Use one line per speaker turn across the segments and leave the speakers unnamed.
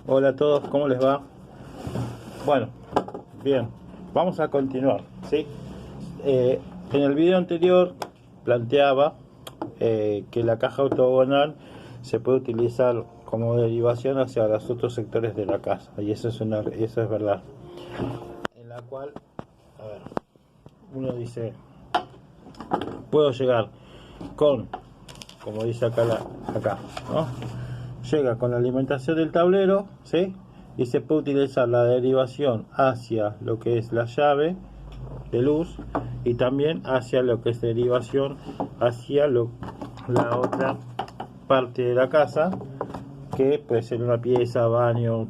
Hola a todos, ¿cómo les va? Bueno, bien, vamos a continuar, ¿sí? En el video anterior planteaba que la caja ortogonal se puede utilizar como derivación hacia los otros sectores de la casa, y eso es verdad. En la cual, a ver, uno dice, puedo llegar con, como dice acá, ¿no? Llega con la alimentación del tablero, ¿sí? Y se puede utilizar la derivación hacia lo que es la llave de luz y también hacia lo que es derivación hacia la otra parte de la casa, que puede ser una pieza, baño,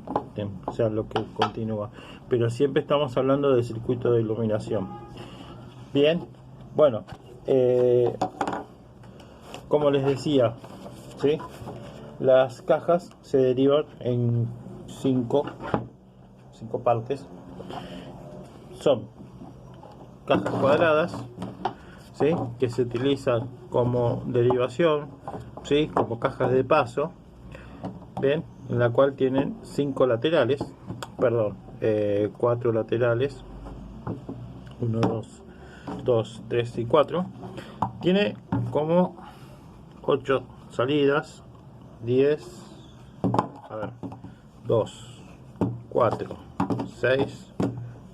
o sea, lo que continúa. Pero siempre estamos hablando del circuito de iluminación. Bien, bueno, como les decía, ¿sí? Las cajas se derivan en cinco partes. Son cajas cuadradas, ¿sí? Que se utilizan como derivación, ¿sí? Como cajas de paso, ¿bien? En la cual tienen 5 laterales, perdón, 4 laterales, 1, 2, 3 y 4. Tiene como 8 salidas, 10, a ver, 2, 4, 6,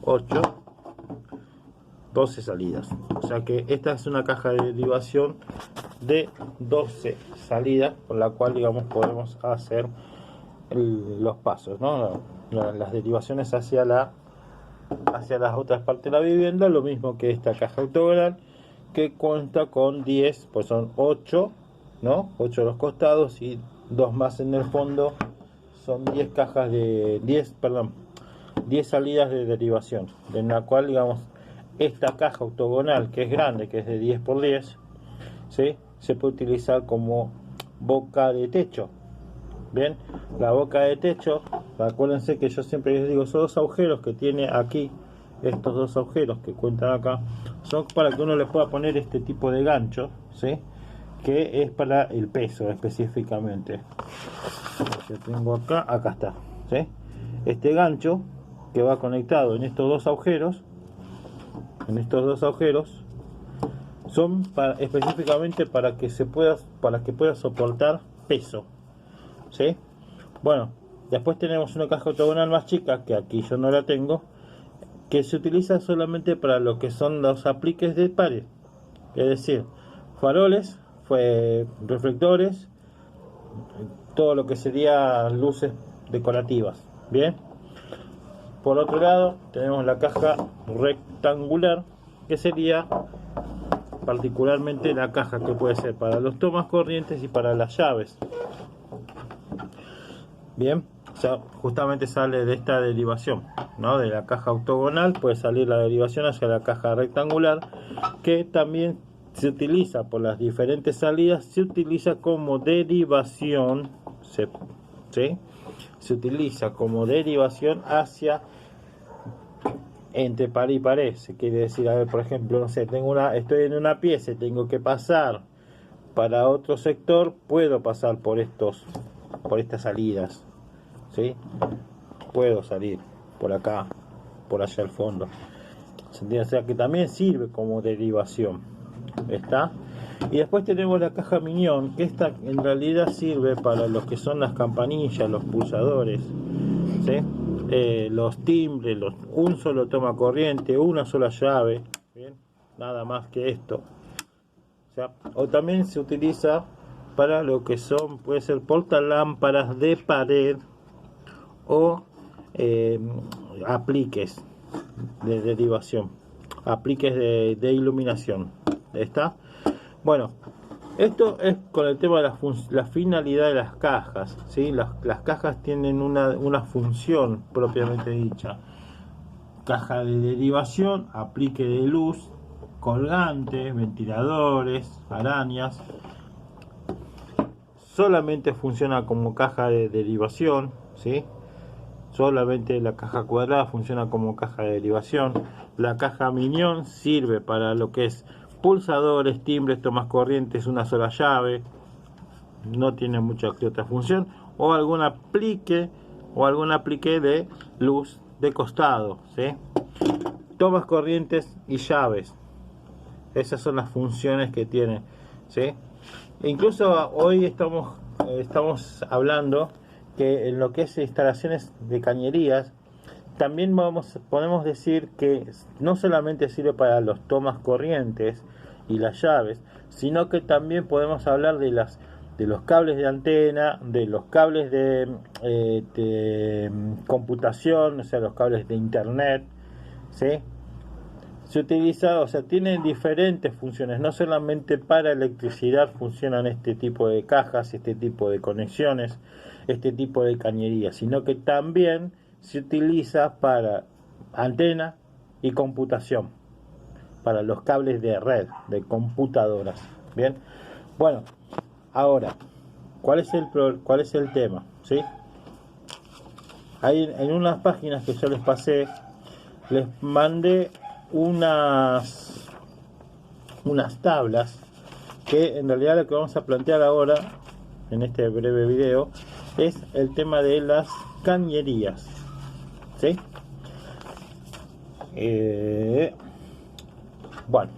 8, 12 salidas. O sea que esta es una caja de derivación de 12 salidas, con la cual, digamos, podemos hacer los pasos, ¿no? Las derivaciones hacia las otras partes de la vivienda, lo mismo que esta caja octogonal, que cuenta con 10, pues son 8, ¿no? 8 a los costados y 2 más en el fondo. Son 10 cajas de 10, perdón, 10 salidas de derivación, en la cual, digamos, esta caja octogonal, que es grande, que es de 10 por 10, ¿sí? Se puede utilizar como boca de techo. Bien, la boca de techo, acuérdense que yo siempre les digo, esos dos agujeros que tiene aquí, estos dos agujeros que cuentan acá, son para que uno le pueda poner este tipo de gancho, ¿sí? Que es para el peso específicamente. Yo tengo acá está, ¿sí? Este gancho que va conectado en estos dos agujeros, son específicamente para que pueda soportar peso, ¿sí? Bueno, después tenemos una caja octogonal más chica, que aquí yo no la tengo, que se utiliza solamente para lo que son los apliques de pared, es decir, faroles, reflectores, todo lo que sería luces decorativas. Bien, por otro lado tenemos la caja rectangular, que sería particularmente la caja que puede ser para los tomas corrientes y para las llaves. Bien, o sea, justamente sale de esta derivación, ¿no? De la caja octogonal puede salir la derivación hacia la caja rectangular, que también se utiliza por las diferentes salidas, se utiliza como derivación, ¿sí? Se utiliza como derivación hacia entre pared y pared. Se quiere decir, a ver, por ejemplo, no sé, estoy en una pieza y tengo que pasar para otro sector, puedo pasar por estas salidas, ¿sí? Puedo salir por acá, por allá al fondo. O sea que también sirve como derivación. ¿Está? Y después tenemos la caja Minion, que esta en realidad sirve para los que son las campanillas, los pulsadores, ¿sí? Los timbres, un solo toma corriente, una sola llave, ¿bien? Nada más que esto. O también se utiliza para lo que son, puede ser portalámparas de pared o apliques de derivación, apliques de iluminación. ¿Está? Bueno, esto es con el tema de la finalidad de las cajas, ¿sí? Las cajas tienen una función propiamente dicha. Caja de derivación, aplique de luz, colgantes, ventiladores, arañas. Solamente funciona como caja de derivación, ¿sí? Solamente la caja cuadrada funciona como caja de derivación. La caja Minion sirve para lo que es pulsadores, timbres, tomas corrientes, una sola llave. No tiene mucha otra función. o algún aplique de luz de costado, ¿sí? Tomas corrientes y llaves. Esas son las funciones que tiene, ¿sí? E incluso hoy estamos hablando que en lo que es instalaciones de cañerías, también podemos decir que no solamente sirve para los tomas corrientes y las llaves, sino que también podemos hablar de los cables de antena, de los cables de computación, o sea, los cables de internet, ¿sí? Se utiliza, o sea, tienen diferentes funciones, no solamente para electricidad funcionan este tipo de cajas, este tipo de conexiones, este tipo de cañerías, sino que también se utiliza para antena y computación, para los cables de red, de computadoras. Bien, bueno, ahora, ¿cuál es el tema? ¿Sí? Ahí en unas páginas que yo les pasé, les mandé unas tablas que en realidad lo que vamos a plantear ahora en este breve video es el tema de las cañerías, ¿sí? Bueno,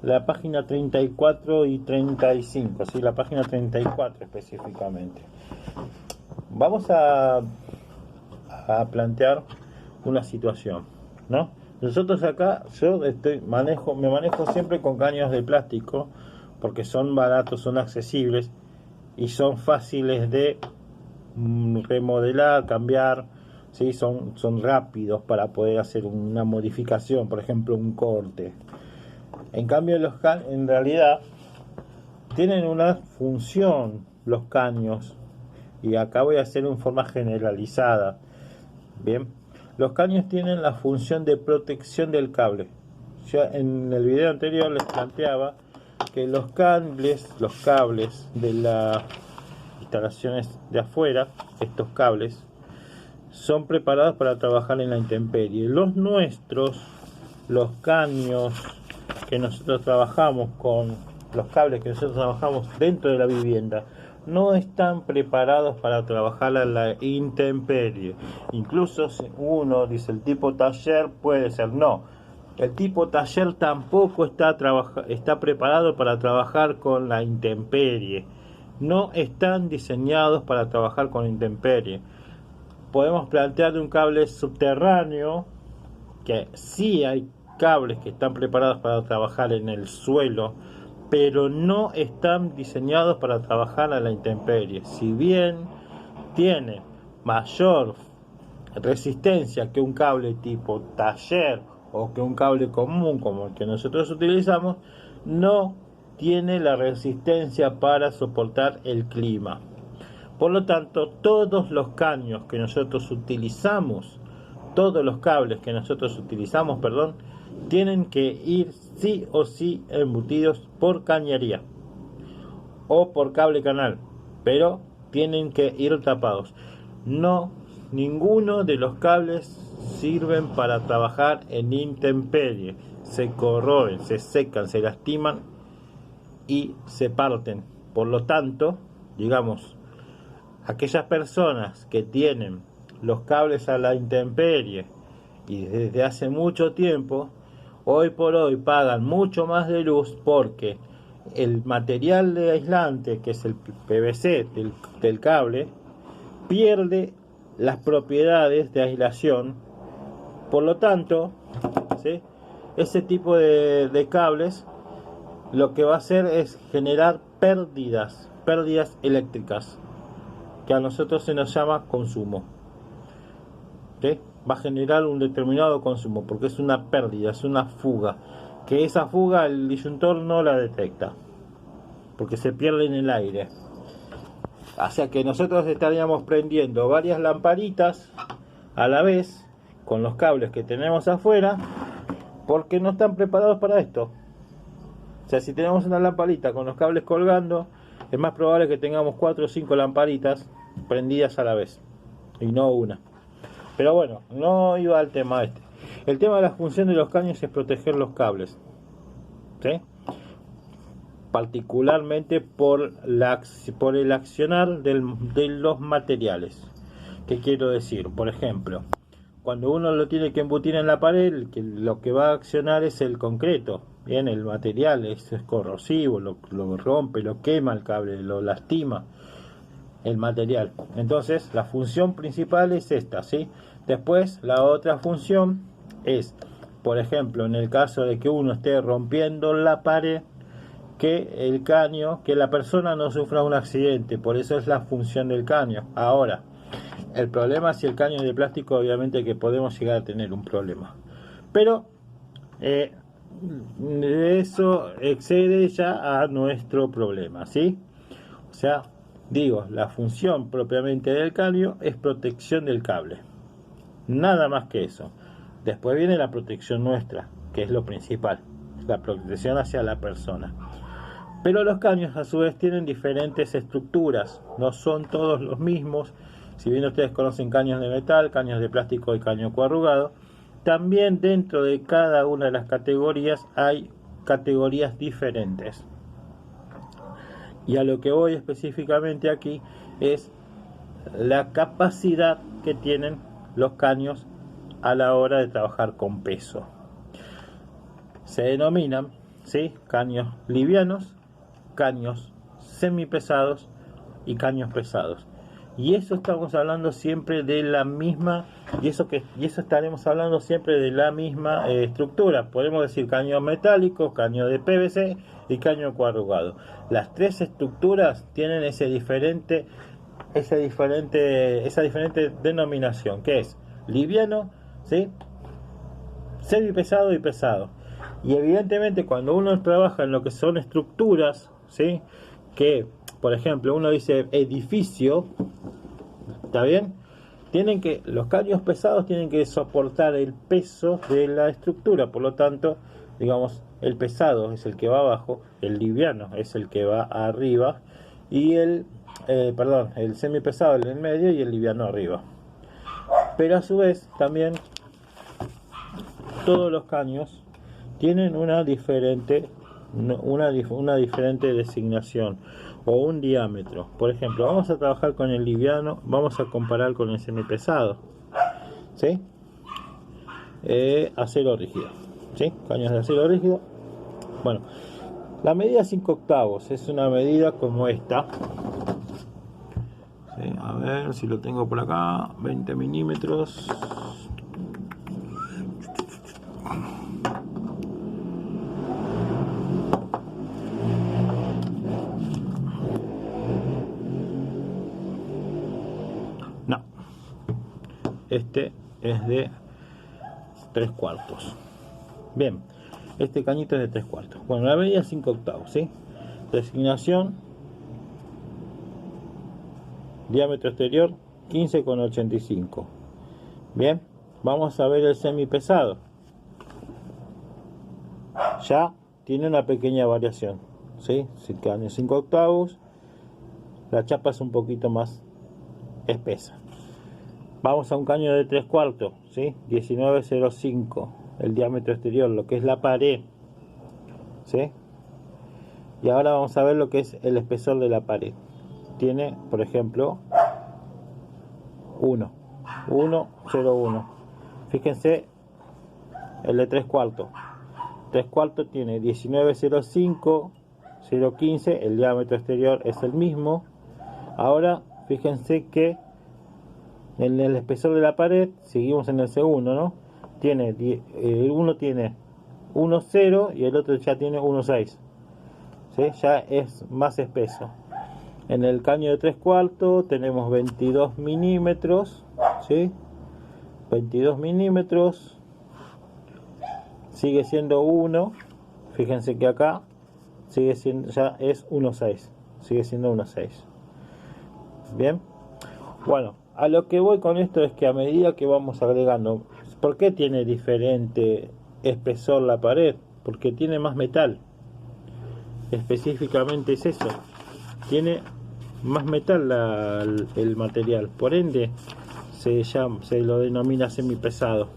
la página 34 y 35, ¿sí? La página 34 específicamente. Vamos a plantear una situación, ¿no? Nosotros acá, me manejo siempre con caños de plástico porque son baratos, son accesibles y son fáciles de remodelar, cambiar, ¿sí? Son rápidos para poder hacer una modificación, por ejemplo un corte. En cambio en realidad tienen una función los caños, y acá voy a hacer en forma generalizada. Bien, los caños tienen la función de protección del cable. Ya en el video anterior les planteaba que los cables de las instalaciones de afuera, estos cables, son preparados para trabajar en la intemperie. Los nuestros, los caños que nosotros trabajamos con los cables que nosotros trabajamos dentro de la vivienda, no están preparados para trabajar a la intemperie. Incluso si uno dice el tipo taller, puede ser no. El tipo taller tampoco está preparado para trabajar con la intemperie. No están diseñados para trabajar con intemperie. Podemos plantear un cable subterráneo, que sí hay cables que están preparados para trabajar en el suelo, pero no están diseñados para trabajar a la intemperie. Si bien tiene mayor resistencia que un cable tipo taller o que un cable común como el que nosotros utilizamos, no tiene la resistencia para soportar el clima. Por lo tanto, todos los caños que nosotros utilizamos, todos los cables que nosotros utilizamos, tienen que ir sí o sí embutidos por cañería o por cable canal, pero tienen que ir tapados. No, ninguno de los cables sirven para trabajar en intemperie. Se corroen, se secan, se lastiman y se parten. Por lo tanto, digamos, aquellas personas que tienen los cables a la intemperie y desde hace mucho tiempo, hoy por hoy pagan mucho más de luz porque el material de aislante, que es el PVC del cable, pierde las propiedades de aislación. Por lo tanto, ¿sí?, ese tipo de cables lo que va a hacer es generar pérdidas eléctricas, que a nosotros se nos llama consumo. ¿Sí? Va a generar un determinado consumo porque es una pérdida, es una fuga, que esa fuga el disyuntor no la detecta porque se pierde en el aire. O sea que nosotros estaríamos prendiendo varias lamparitas a la vez con los cables que tenemos afuera porque no están preparados para esto. O sea, si tenemos una lamparita con los cables colgando, es más probable que tengamos 4 o 5 lamparitas prendidas a la vez y no una. Pero bueno, no iba al tema este. El tema de la función de los caños es proteger los cables, ¿sí? particularmente por el accionar de los materiales. ¿Qué quiero decir? Por ejemplo, cuando uno lo tiene que embutir en la pared, lo que va a accionar es el concreto. Bien, el material es corrosivo, lo rompe, lo quema el cable, lo lastima el material. Entonces, la función principal es esta, ¿sí? Después, la otra función es, por ejemplo, en el caso de que uno esté rompiendo la pared, que la persona no sufra un accidente. Por eso es la función del caño. Ahora, el problema, si el caño es de plástico, obviamente que podemos llegar a tener un problema, pero eso excede ya a nuestro problema, ¿sí? O sea, digo, la función propiamente del caño es protección del cable, nada más que eso. Después viene la protección nuestra, que es lo principal, la protección hacia la persona. Pero los caños a su vez tienen diferentes estructuras, no son todos los mismos. Si bien ustedes conocen caños de metal, caños de plástico y caño coarrugado, también dentro de cada una de las categorías hay categorías diferentes. Y a lo que voy específicamente aquí es la capacidad que tienen los caños a la hora de trabajar con peso. Se denominan, ¿sí?, caños livianos, caños semipesados y caños pesados. Y eso estamos hablando siempre de la misma, y eso estaremos hablando siempre de la misma estructura. Podemos decir caño metálico, caño de PVC y caño coarrugado. Las tres estructuras tienen esa diferente denominación, que es liviano, ¿sí?, semipesado y pesado. Y evidentemente cuando uno trabaja en lo que son estructuras, ¿sí?, que por ejemplo uno dice edificio, ¿está bien? Los caños pesados tienen que soportar el peso de la estructura, por lo tanto, digamos, el pesado es el que va abajo, el liviano es el que va arriba, y el semipesado en el medio y el liviano arriba. Pero a su vez también todos los caños tienen una diferente designación o un diámetro. Por ejemplo, vamos a trabajar con el liviano, vamos a comparar con el semipesado, ¿sí? Acero rígido, ¿sí? Caños de acero rígido. Bueno, la medida 5/8 es una medida como esta, ¿sí? A ver si lo tengo por acá, 20 milímetros. Este es de 3/4. Bien, este cañito es de 3/4. Bueno, la medida 5/8, ¿sí? Designación: diámetro exterior 15,85. Bien, vamos a ver el semipesado. Ya tiene una pequeña variación, ¿sí? Si el caño es 5/8, la chapa es un poquito más espesa. Vamos a un caño de 3/4, ¿sí? 19,05, el diámetro exterior, lo que es la pared, ¿sí? Y ahora vamos a ver lo que es el espesor de la pared. Tiene, por ejemplo, 1,01. Fíjense, el de 3/4. 3/4 tiene 19,05, 0,15, el diámetro exterior es el mismo. Ahora, fíjense que en el espesor de la pared, seguimos en el segundo, ¿no? Uno tiene 1,0 y el otro ya tiene 1,6, ¿sí? Ya es más espeso. En el caño de 3/4 tenemos 22 milímetros, ¿sí? 22 milímetros, sigue siendo 1. Fíjense que acá sigue siendo, ya es 1,6, sigue siendo 1,6. Bien, bueno, a lo que voy con esto es que a medida que vamos agregando, ¿por qué tiene diferente espesor la pared? Porque tiene más metal. Específicamente es eso, tiene más metal el material, por ende se lo denomina semipesado.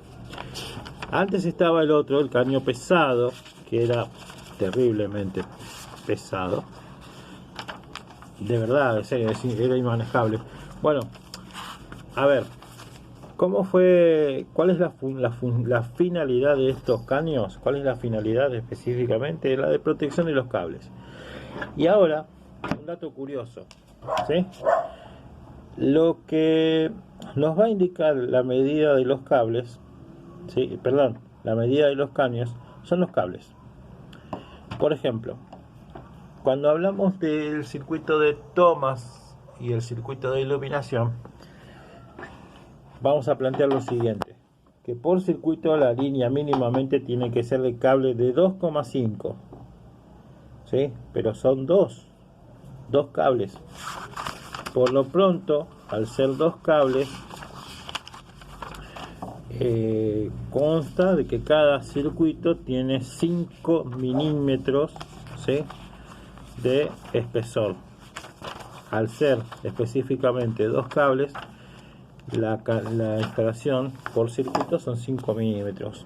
Antes estaba el caño pesado, que era terriblemente pesado. De verdad, en serio, era inmanejable. Bueno, a ver, ¿cómo fue? ¿Cuál es la finalidad de estos caños? ¿Cuál es la finalidad específicamente? La de protección de los cables. Y ahora, un dato curioso, ¿sí? Lo que nos va a indicar la medida de los cables, ¿sí? Perdón, la medida de los caños son los cables. Por ejemplo, cuando hablamos del circuito de tomas y el circuito de iluminación, vamos a plantear lo siguiente, que por circuito la línea mínimamente tiene que ser de cable de 2,5, ¿sí? Pero son dos cables. Por lo pronto, al ser dos cables, consta de que cada circuito tiene 5 milímetros, ¿sí?, de espesor. Al ser específicamente dos cables, la instalación por circuito son 5 milímetros.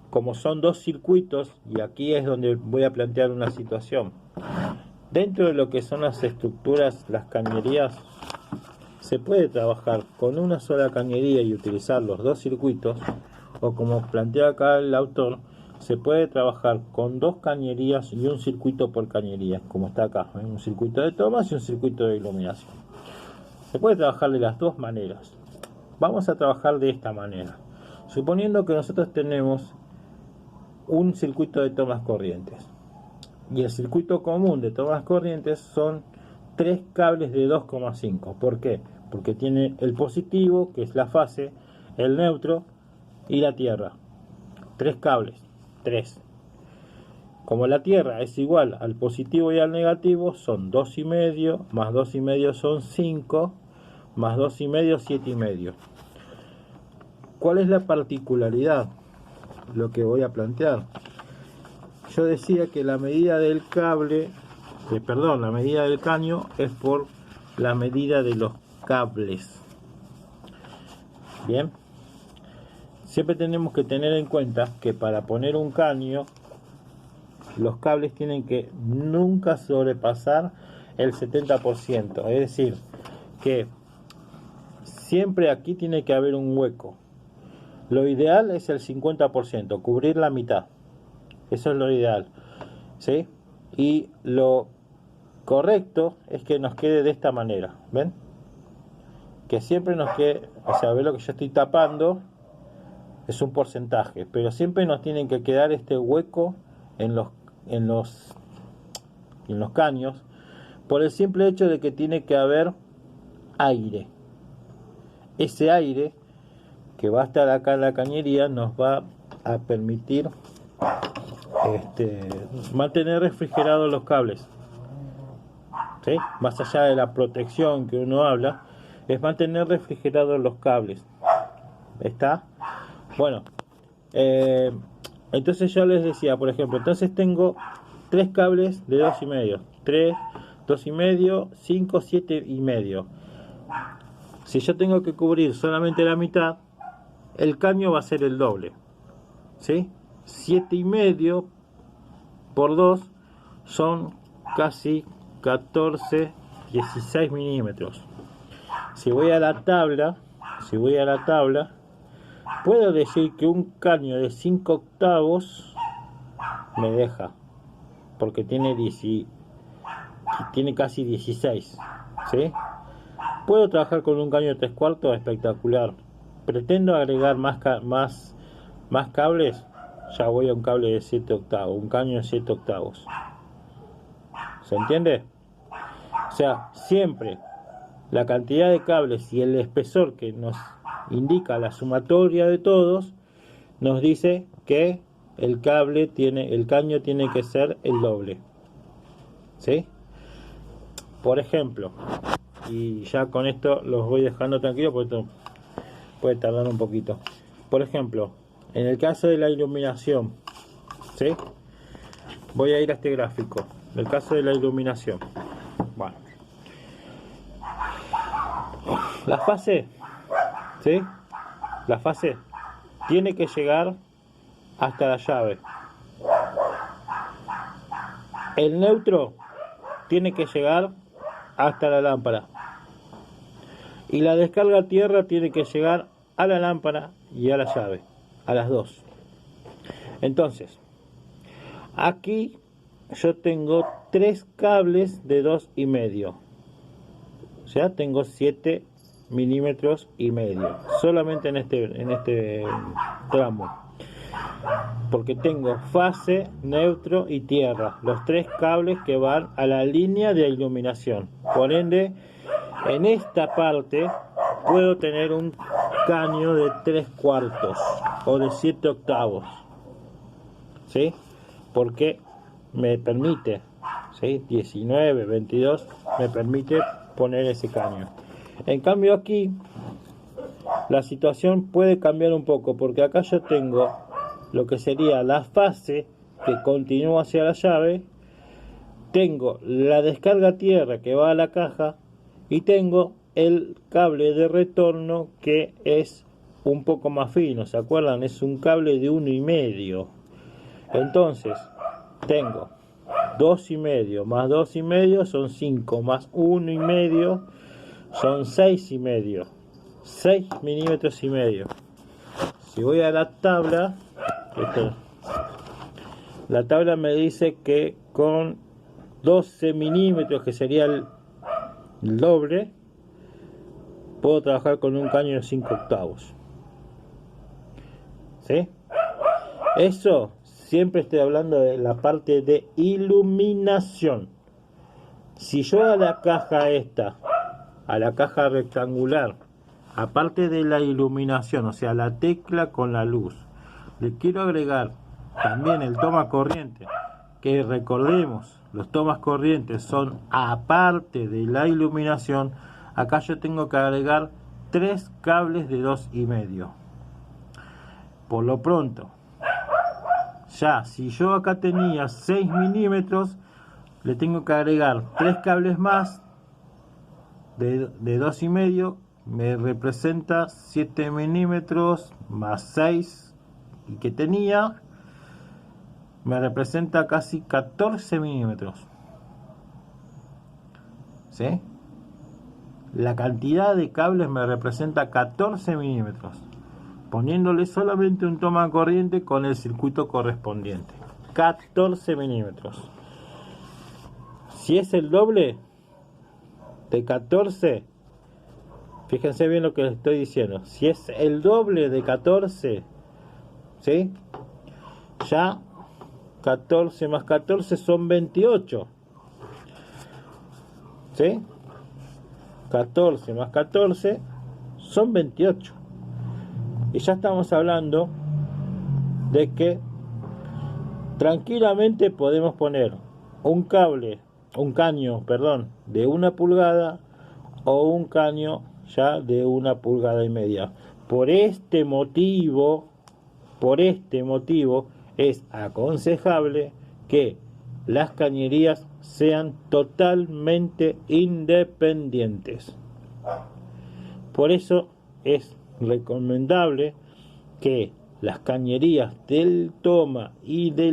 Como son dos circuitos, y aquí es donde voy a plantear una situación, dentro de lo que son las estructuras, las cañerías, se puede trabajar con una sola cañería y utilizar los dos circuitos, o como plantea acá el autor, se puede trabajar con dos cañerías y un circuito por cañería, como está acá, un circuito de tomas y un circuito de iluminación. Se puede trabajar de las dos maneras. Vamos a trabajar de esta manera, suponiendo que nosotros tenemos un circuito de tomas corrientes, y el circuito común de tomas corrientes son tres cables de 2,5. ¿Por qué? Porque tiene el positivo, que es la fase, el neutro y la tierra. Tres cables, tres. Como la tierra es igual al positivo y al negativo, son 2,5, más 2,5 son 5, más 2,5, 7,5. ¿Cuál es la particularidad? Lo que voy a plantear. Yo decía que la medida del cable, la medida del caño es por la medida de los cables. Bien, siempre tenemos que tener en cuenta que para poner un caño, los cables tienen que nunca sobrepasar el 70%. Es decir, que siempre aquí tiene que haber un hueco. Lo ideal es el 50%, cubrir la mitad. Eso es lo ideal, ¿sí? Y lo correcto es que nos quede de esta manera, ¿ven? Que siempre nos quede, o sea, ¿ven lo que yo estoy tapando? Es un porcentaje, pero siempre nos tienen que quedar este hueco en los caños, por el simple hecho de que tiene que haber aire. Ese aire que va a estar acá en la cañería nos va a permitir mantener refrigerados los cables, ¿sí? Más allá de la protección que uno habla, es mantener refrigerados los cables. ¿Está? Bueno, entonces yo les decía, por ejemplo, entonces tengo tres cables de 2,5, 3, 2,5, 5, 7,5. Si yo tengo que cubrir solamente la mitad, el caño va a ser el doble, ¿sí? 7,5 por 2 son casi 14, 16 milímetros. Si voy a la tabla, puedo decir que un caño de 5 octavos me deja, porque tiene casi 16, ¿sí? Puedo trabajar con un caño de 3/4 espectacular. Pretendo agregar más cables, ya voy a un cable de 7 octavos, un caño de 7 octavos. ¿Se entiende? O sea, siempre la cantidad de cables y el espesor que nos indica la sumatoria de todos nos dice que el caño tiene que ser el doble, ¿sí? Por ejemplo, y ya con esto los voy dejando tranquilos porque esto puede tardar un poquito. Por ejemplo, en el caso de la iluminación, ¿sí? Voy a ir a este gráfico. En el caso de la iluminación, bueno, la fase, ¿sí? La fase tiene que llegar hasta la llave. el neutro tiene que llegar hasta la lámpara y la descarga a tierra tiene que llegar a la lámpara y a la llave, a las dos. Entonces, aquí yo tengo 3 cables de 2,5, o sea, tengo 7 milímetros y medio solamente en este tramo, porque tengo fase, neutro y tierra, los 3 cables que van a la línea de iluminación. Por ende, en esta parte puedo tener un caño de 3/4 o de 7/8, ¿sí? Porque me permite, ¿sí? 19, 22 me permite poner ese caño. En cambio aquí la situación puede cambiar un poco, porque acá yo tengo lo que sería la fase que continúa hacia la llave, tengo la descarga a tierra que va a la caja y tengo el cable de retorno que es un poco más fino, ¿se acuerdan? Es un cable de 1,5. Entonces tengo 2,5 más 2,5 son 5, más 1,5 son 6,5, 6 milímetros y medio. Si voy a la tabla, la tabla me dice que con 12 milímetros, que sería el doble, puedo trabajar con un caño de 5/8. ¿Sí? Eso siempre estoy hablando de la parte de iluminación. Si yo a la caja esta, a la caja rectangular, aparte de la iluminación, o sea, la tecla con la luz, le quiero agregar también el toma corriente, que recordemos, los tomas corrientes son aparte de la iluminación. Acá yo tengo que agregar 3 cables de 2,5. Por lo pronto, ya si yo acá tenía 6 milímetros, le tengo que agregar 3 cables más de 2,5, me representa 7 milímetros más 6 que tenía, me representa casi 14 milímetros. ¿Sí? La cantidad de cables me representa 14 milímetros, poniéndole solamente un toma corriente con el circuito correspondiente. 14 milímetros. Si es el doble de 14, fíjense bien lo que les estoy diciendo. Si es el doble de 14, ¿sí? Ya 14 más 14 son 28. ¿Sí? 14 más 14 son 28. Y ya estamos hablando de que tranquilamente podemos poner un caño de 1 pulgada o un caño ya de 1,5 pulgadas. Por este motivo es aconsejable que las cañerías sean totalmente independientes. Por eso es recomendable que las cañerías del toma y del